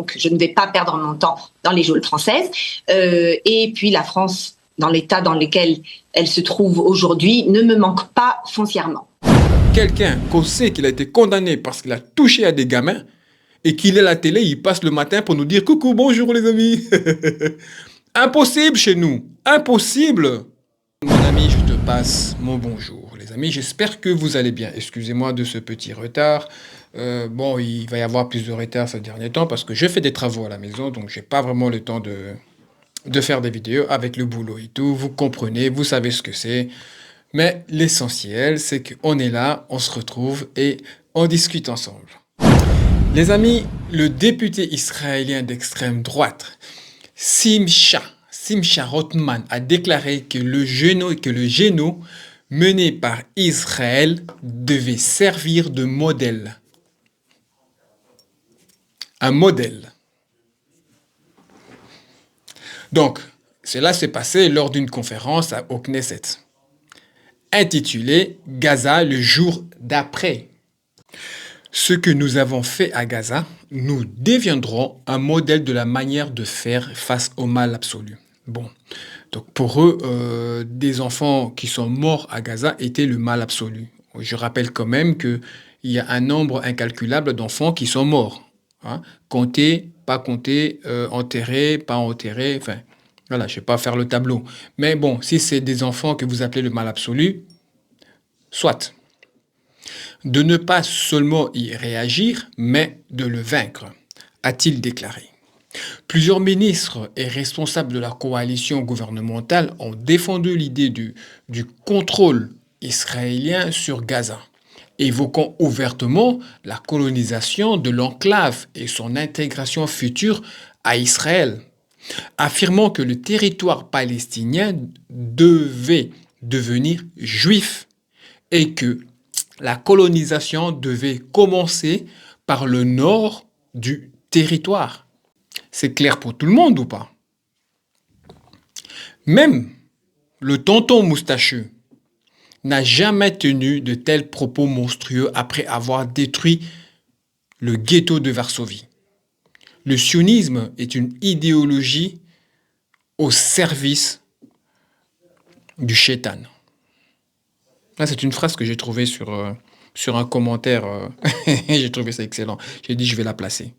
Donc, je ne vais pas perdre mon temps dans les geôles françaises. Et puis, la France, dans l'état dans lequel elle se trouve aujourd'hui, ne me manque pas foncièrement. Quelqu'un qu'on sait qu'il a été condamné parce qu'il a touché à des gamins et qu'il est à la télé, il passe le matin pour nous dire « Coucou, bonjour les amis !» Impossible chez nous, impossible. Mon ami, je te passe mon bonjour. Les amis, j'espère que vous allez bien. Excusez-moi de ce petit retard. Bon, il va y avoir plus de retard ces derniers temps parce que je fais des travaux à la maison, donc j'ai pas vraiment le temps de faire des vidéos avec le boulot et tout. Vous comprenez, vous savez ce que c'est. Mais l'essentiel, c'est qu'on est là, on se retrouve et on discute ensemble. Les amis, le député israélien d'extrême droite, Simcha Rothman, a déclaré que le génocide mené par Israël devait servir de modèle. Un modèle. Donc, cela s'est passé lors d'une conférence au Knesset, intitulée « Gaza le jour d'après ». Ce que nous avons fait à Gaza, nous deviendrons un modèle de la manière de faire face au mal absolu. Bon, donc pour eux, des enfants qui sont morts à Gaza étaient le mal absolu. Je rappelle quand même qu'il y a un nombre incalculable d'enfants qui sont morts. Hein, comptés, pas comptés, enterrés, pas enterrés, enfin, voilà, je ne vais pas faire le tableau. Mais bon, si c'est des enfants que vous appelez le mal absolu, soit. De ne pas seulement y réagir, mais de le vaincre, a-t-il déclaré. Plusieurs ministres et responsables de la coalition gouvernementale ont défendu l'idée du contrôle israélien sur Gaza, évoquant ouvertement la colonisation de l'enclave et son intégration future à Israël, affirmant que le territoire palestinien devait devenir juif et que la colonisation devait commencer par le nord du territoire. C'est clair pour tout le monde ou pas? Même le tonton moustacheux n'a jamais tenu de tels propos monstrueux après avoir détruit le ghetto de Varsovie. Le sionisme est une idéologie au service du shaitan. Là, c'est une phrase que j'ai trouvée sur un commentaire. J'ai trouvé ça excellent. J'ai dit, je vais la placer.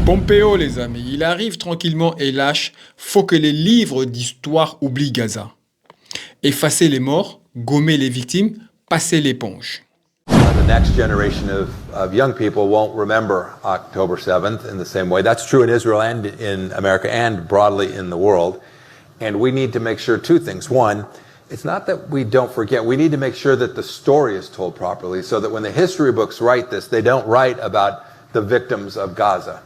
Pompeo, les amis, il arrive tranquillement et lâche. Faut que les livres d'histoire oublient Gaza. Effacer les morts, gommer les victimes, passer l'éponge. The next generation of young people won't remember October 7th in the same way. That's true in Israel and in America and broadly in the world. And we need to make sure two things. One, it's not that we don't forget. We need to make sure that the story is told properly so that when the history books write this, they don't write about the victims of Gaza,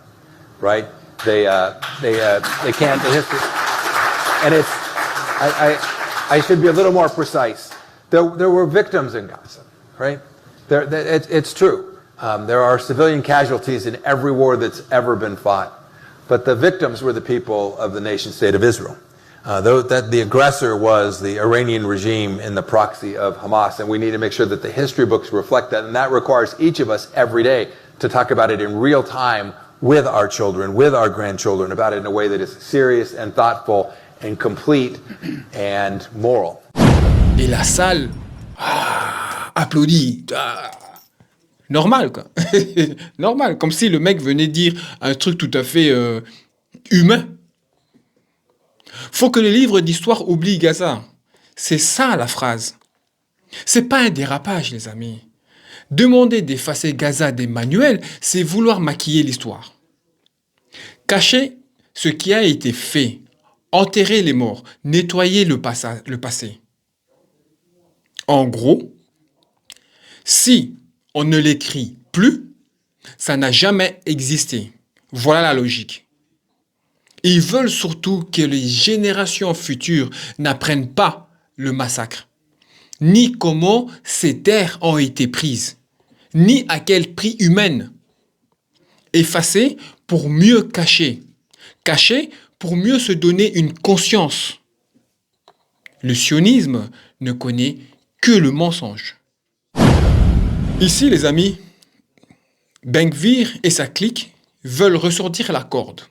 right? They can't. The history, and it's. I should be a little more precise. There were victims in Gaza, right? It's true. There are civilian casualties in every war that's ever been fought, but the victims were the people of the nation-state of Israel. The aggressor was the Iranian regime in the proxy of Hamas, and we need to make sure that the history books reflect that, and that requires each of us every day to talk about it in real time with our children, with our grandchildren, about it in a way that is serious and thoughtful and complete and moral. Et la salle applaudit. Normal, quoi. Normal, comme si le mec venait dire un truc tout à fait humain. Faut que les livres d'histoire oublient Gaza. C'est ça la phrase. C'est pas un dérapage, les amis. Demander d'effacer Gaza des manuels, c'est vouloir maquiller l'histoire. Cacher ce qui a été fait, enterrer les morts, nettoyer le passé. En gros, si on ne l'écrit plus, ça n'a jamais existé. Voilà la logique. Ils veulent surtout que les générations futures n'apprennent pas le massacre, ni comment ces terres ont été prises, ni à quel prix humain. Effacer pour mieux cacher. Cacher pour mieux se donner une conscience. Le sionisme ne connaît que le mensonge. Ici, les amis, Ben Gvir et sa clique, veulent ressortir la corde.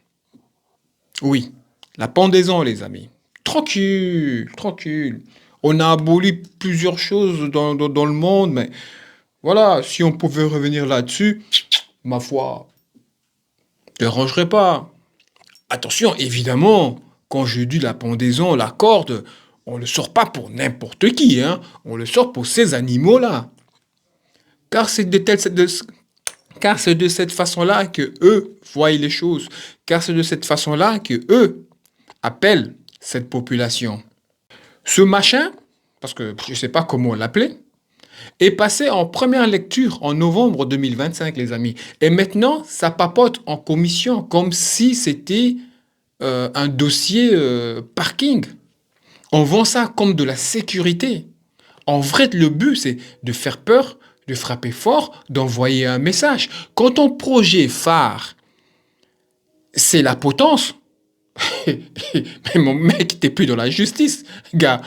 Oui, la pendaison, les amis. Tranquille, tranquille. On a aboli plusieurs choses dans le monde, mais voilà, si on pouvait revenir là-dessus, ma foi, ne dérangerait pas. Attention, évidemment, quand je dis la pendaison, la corde, on ne le sort pas pour n'importe qui, hein. On le sort pour ces animaux-là. Car car c'est de cette façon-là que eux voient les choses. Car c'est de cette façon-là que eux appellent cette population. Ce machin, parce que je ne sais pas comment l'appeler, est passé en première lecture en novembre 2025, les amis. Et maintenant, ça papote en commission comme si c'était un dossier parking. On vend ça comme de la sécurité. En vrai, le but, c'est de faire peur, de frapper fort, d'envoyer un message. Quand ton projet phare, c'est la potence, mais mon mec, t'es plus dans la justice, gars.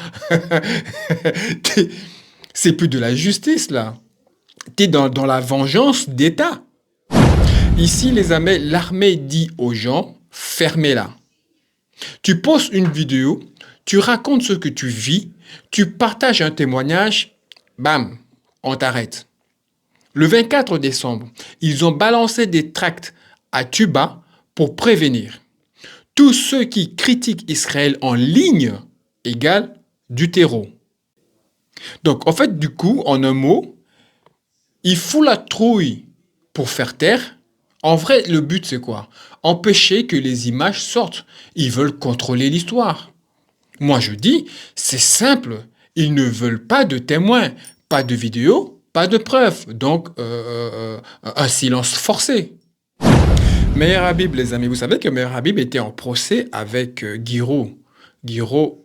C'est plus de la justice, là. T'es dans la vengeance d'État. Ici, les amis, l'armée dit aux gens, fermez-la. Tu postes une vidéo, tu racontes ce que tu vis, tu partages un témoignage, bam, on t'arrête. Le 24 décembre, ils ont balancé des tracts à Tuba pour prévenir. Tous ceux qui critiquent Israël en ligne égale du terreau. Donc, en fait, du coup, en un mot, il fout la trouille pour faire taire. En vrai, le but, c'est quoi? Empêcher que les images sortent. Ils veulent contrôler l'histoire. Moi, je dis, c'est simple. Ils ne veulent pas de témoins, pas de vidéos, pas de preuves. Donc, un silence forcé. Meir Habib, les amis, vous savez que Meir Habib était en procès avec Guiraud. Guiraud,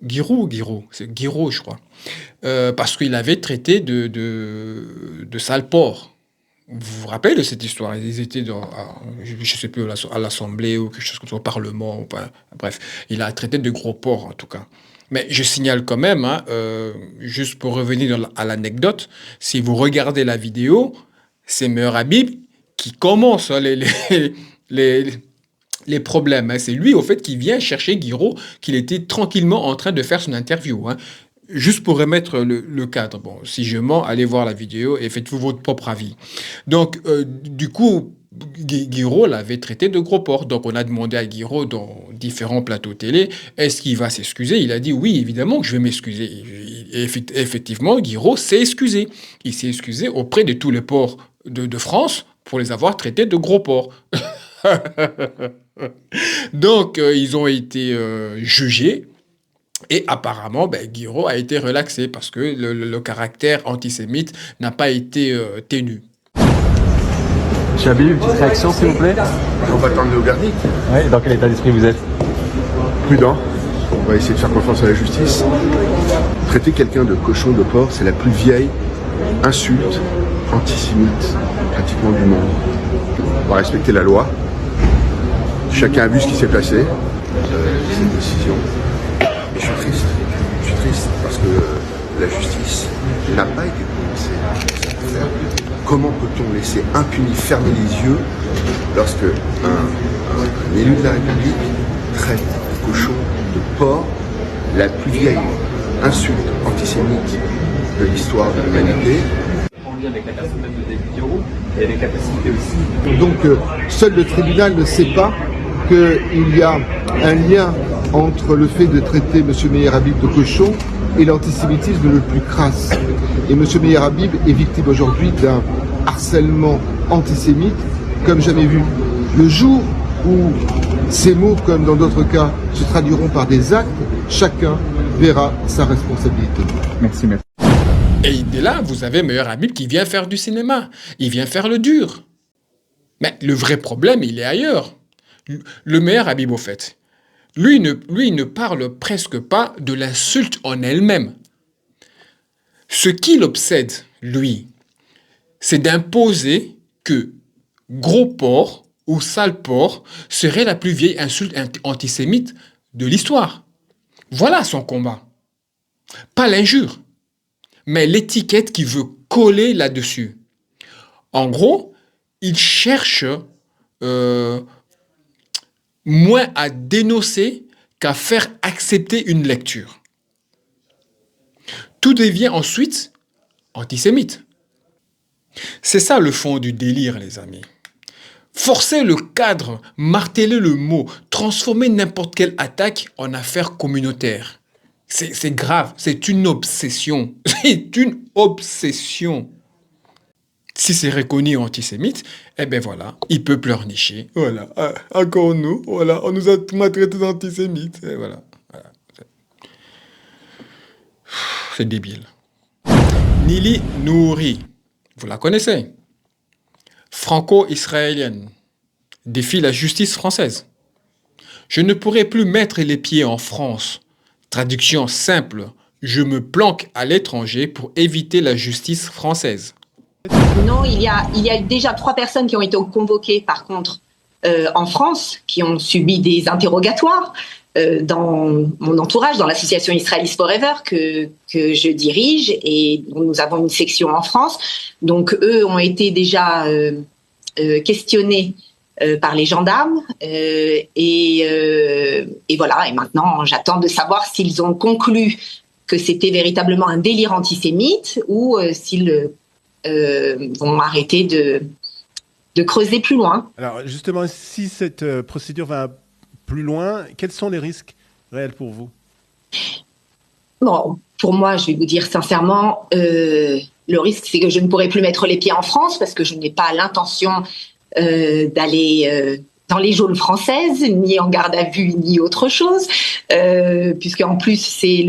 c'est Guiraud, je crois. Parce qu'il avait traité de sale porc. Vous vous rappelez de cette histoire? Ils étaient je ne sais plus, à l'Assemblée ou quelque chose comme ça, au Parlement. Bref, il a traité de gros porc, en tout cas. Mais je signale quand même, hein, juste pour revenir à l'anecdote, si vous regardez la vidéo, c'est Meir Habib qui commence hein, les problèmes. Hein. C'est lui, au fait, qui vient chercher Guiraud, qu'il était tranquillement en train de faire son interview. Hein. Juste pour remettre le cadre. Bon, si je mens, allez voir la vidéo et faites-vous votre propre avis. Donc, du coup, Guiraud l'avait traité de gros porc. Donc, on a demandé à Guiraud dans différents plateaux télé, est-ce qu'il va s'excuser? Il a dit, oui, évidemment que je vais m'excuser. Et effectivement, Guiraud s'est excusé. Il s'est excusé auprès de tous les porcs de France pour les avoir traités de gros porcs. Donc, ils ont été jugés. Et apparemment, Guiraud a été relaxé parce que le caractère antisémite n'a pas été tenu. Monsieur Habib, une petite réaction s'il vous plaît? On va attendre le verdict. Oui, dans quel état d'esprit vous êtes? Prudent. On va essayer de faire confiance à la justice. Traiter quelqu'un de cochon, de porc, c'est la plus vieille insulte antisémite pratiquement du monde. On va respecter la loi. Chacun a vu ce qui s'est passé. C'est une décision. Et je suis triste. Je suis triste parce que la justice n'a pas été prononcée dans cette affaire. Comment peut-on laisser impuni fermer les yeux lorsque un élu de la République traite de cochon, de porc, la plus vieille insulte antisémite de l'histoire de l'humanité? Avec la personne même de David Guiraud et avec la capacité aussi. Donc seul le tribunal ne sait pas qu'il y a un lien entre le fait de traiter M. Meir Habib de cochon et l'antisémitisme le plus crasse. Et M. Meir Habib est victime aujourd'hui d'un harcèlement antisémite comme jamais vu. Le jour où ces mots, comme dans d'autres cas, se traduiront par des actes, chacun verra sa responsabilité. Merci, merci. Et dès là, vous avez Meir Habib qui vient faire du cinéma. Il vient faire le dur. Mais le vrai problème, il est ailleurs. Le Meir Habib, au fait, lui ne parle presque pas de l'insulte en elle-même. Ce qui l'obsède, lui, c'est d'imposer que gros porc ou sale porc serait la plus vieille insulte antisémite de l'histoire. Voilà son combat. Pas l'injure, mais l'étiquette qu'il veut coller là-dessus. En gros, il cherche euh, moins à dénoncer qu'à faire accepter une lecture. Tout devient ensuite antisémite. C'est ça le fond du délire, les amis. Forcer le cadre, marteler le mot, transformer n'importe quelle attaque en affaire communautaire. C'est grave, c'est une obsession. C'est une obsession. Si c'est reconnu antisémite, eh bien voilà, il peut pleurnicher. Voilà, encore nous, voilà, on nous a maltraités d'antisémites. Et voilà. C'est débile. Nili Nouri, vous la connaissez. Franco-israélienne, défie la justice française. Je ne pourrai plus mettre les pieds en France. Traduction simple, je me planque à l'étranger pour éviter la justice française. Non, il y a déjà 3 personnes qui ont été convoquées, par contre, en France, qui ont subi des interrogatoires dans mon entourage, dans l'association Israelis Forever que je dirige et dont nous avons une section en France. Donc, eux ont été déjà questionnés par les gendarmes et voilà. Et maintenant, j'attends de savoir s'ils ont conclu que c'était véritablement un délire antisémite ou s'ils vont arrêter de creuser plus loin. Alors justement, si cette procédure va plus loin, quels sont les risques réels pour vous? Bon, pour moi, je vais vous dire sincèrement, le risque, c'est que je ne pourrai plus mettre les pieds en France parce que je n'ai pas l'intention d'aller dans les geôles françaises, ni en garde à vue, ni autre chose, puisque en plus, c'est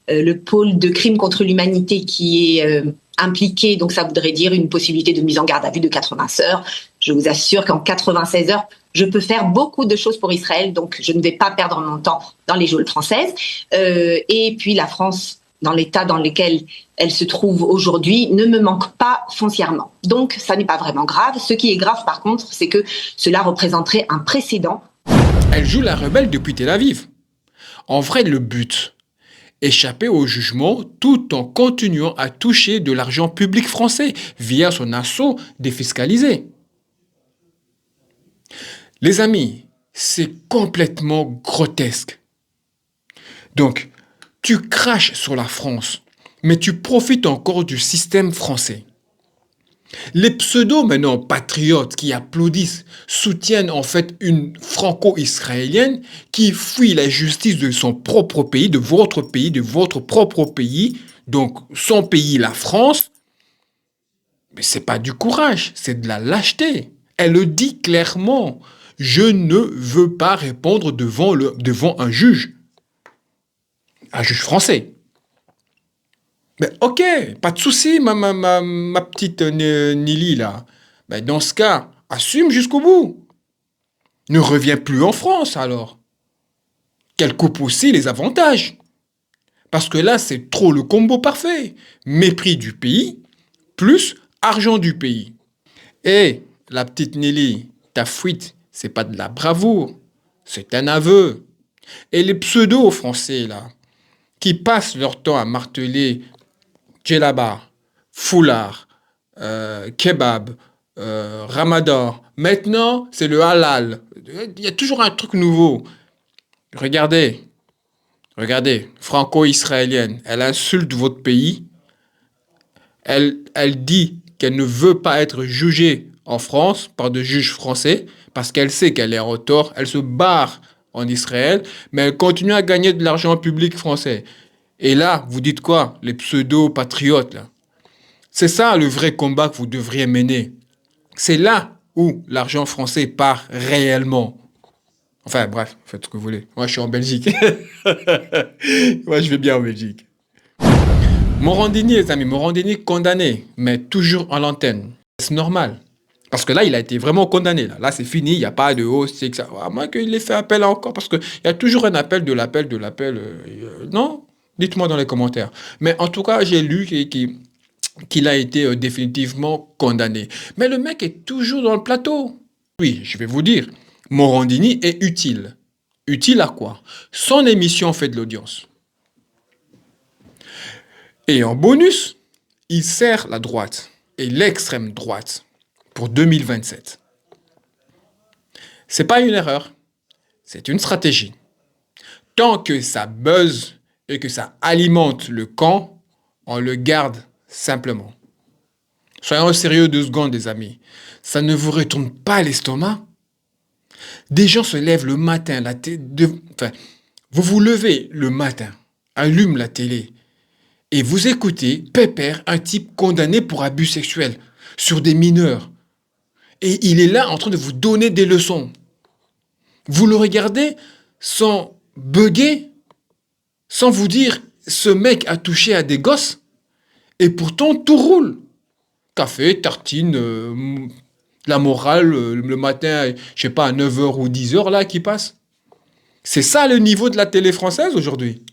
le pôle de crimes contre l'humanité qui est impliqué, donc ça voudrait dire une possibilité de mise en garde à vue de 96 heures. Je vous assure qu'en 96 heures, je peux faire beaucoup de choses pour Israël, donc je ne vais pas perdre mon temps dans les geôles françaises. Et puis la France, dans l'état dans lequel elle se trouve aujourd'hui, ne me manque pas foncièrement. Donc ça n'est pas vraiment grave. Ce qui est grave par contre, c'est que cela représenterait un précédent. Elle joue la rebelle depuis Tel Aviv. En vrai, le but, échapper au jugement tout en continuant à toucher de l'argent public français via son assaut défiscalisé. Les amis, c'est complètement grotesque. Donc, tu craches sur la France, mais tu profites encore du système français. Les pseudos maintenant patriotes qui applaudissent soutiennent en fait une franco-israélienne qui fuit la justice de son propre pays, de votre propre pays, donc son pays, la France. Mais c'est pas du courage, c'est de la lâcheté. Elle le dit clairement. Je ne veux pas répondre devant un juge français. Mais ok, pas de souci, ma petite Nili, là. Mais dans ce cas, assume jusqu'au bout. Ne reviens plus en France, alors. Qu'elle coupe aussi les avantages. Parce que là, c'est trop le combo parfait. Mépris du pays, plus argent du pays. Et la petite Nili, ta fuite, c'est pas de la bravoure, c'est un aveu. Et les pseudos français, là, qui passent leur temps à marteler djellaba, foulard, kebab, ramadan. Maintenant, c'est le halal. Il y a toujours un truc nouveau. Regardez, franco-israélienne, elle insulte votre pays. Elle dit qu'elle ne veut pas être jugée en France par des juges français parce qu'elle sait qu'elle est en tort. Elle se barre en Israël, mais elle continue à gagner de l'argent public français. Et là, vous dites quoi? Les pseudo-patriotes, là. C'est ça le vrai combat que vous devriez mener. C'est là où l'argent français part réellement. Enfin, bref, faites ce que vous voulez. Moi, je suis en Belgique. Moi, je vais bien en Belgique. Morandini, les amis, Morandini condamné, mais toujours en l'antenne. C'est normal. Parce que là, il a été vraiment condamné. Là, c'est fini, il n'y a pas de hausse, c'est que ça. À moins qu'il ait fait appel encore, parce qu'il y a toujours un appel de l'appel. Non? Dites-moi dans les commentaires. Mais en tout cas, j'ai lu qu'il a été définitivement condamné. Mais le mec est toujours dans le plateau. Oui, je vais vous dire, Morandini est utile. Utile à quoi? Son émission fait de l'audience. Et en bonus, il sert la droite et l'extrême droite pour 2027. C'est pas une erreur, c'est une stratégie. Tant que ça buzz et que ça alimente le camp, on le garde simplement. Soyons sérieux 2 secondes, les amis. Ça ne vous retourne pas l'estomac? Des gens se lèvent le matin, vous vous levez le matin, allume la télé et vous écoutez pépère un type condamné pour abus sexuels sur des mineurs. Et il est là en train de vous donner des leçons. Vous le regardez sans bugger, sans vous dire ce mec a touché à des gosses et pourtant tout roule. Café, tartine, la morale, le matin, je sais pas, à 9h ou 10h là qui passe. C'est ça le niveau de la télé française aujourd'hui.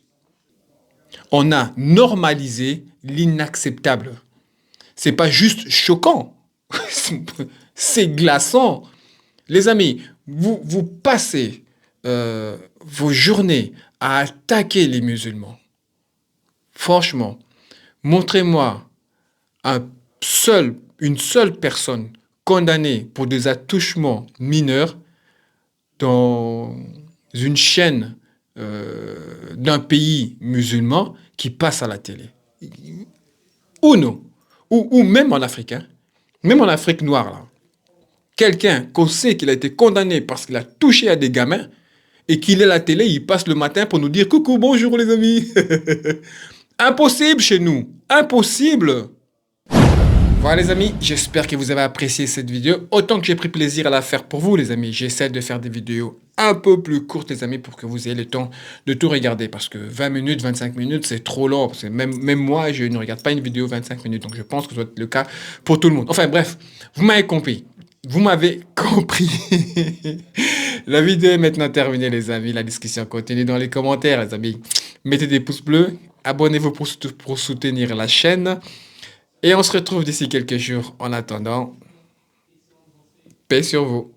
On a normalisé l'inacceptable. C'est pas juste choquant, c'est glaçant. Les amis, vous passez vos journées à attaquer les musulmans. Franchement, montrez-moi une seule personne condamnée pour des attouchements mineurs dans une chaîne d'un pays musulman qui passe à la télé. Ou non. Ou même en Afrique. Hein. Même en Afrique noire. Là. Quelqu'un qu'on sait qu'il a été condamné parce qu'il a touché à des gamins et qu'il est à la télé, il passe le matin pour nous dire « Coucou, bonjour les amis !» Impossible chez nous. Impossible. Voilà les amis, j'espère que vous avez apprécié cette vidéo autant que j'ai pris plaisir à la faire pour vous les amis. J'essaie de faire des vidéos un peu plus courtes les amis pour que vous ayez le temps de tout regarder parce que 20 minutes, 25 minutes c'est trop long. Parce que même moi je ne regarde pas une vidéo 25 minutes donc je pense que ça doit être le cas pour tout le monde. Enfin bref, vous m'avez compris. Vous m'avez compris. La vidéo est maintenant terminée les amis. La discussion continue dans les commentaires les amis. Mettez des pouces bleus, abonnez-vous pour soutenir la chaîne. Et on se retrouve d'ici quelques jours. En attendant, paix sur vous.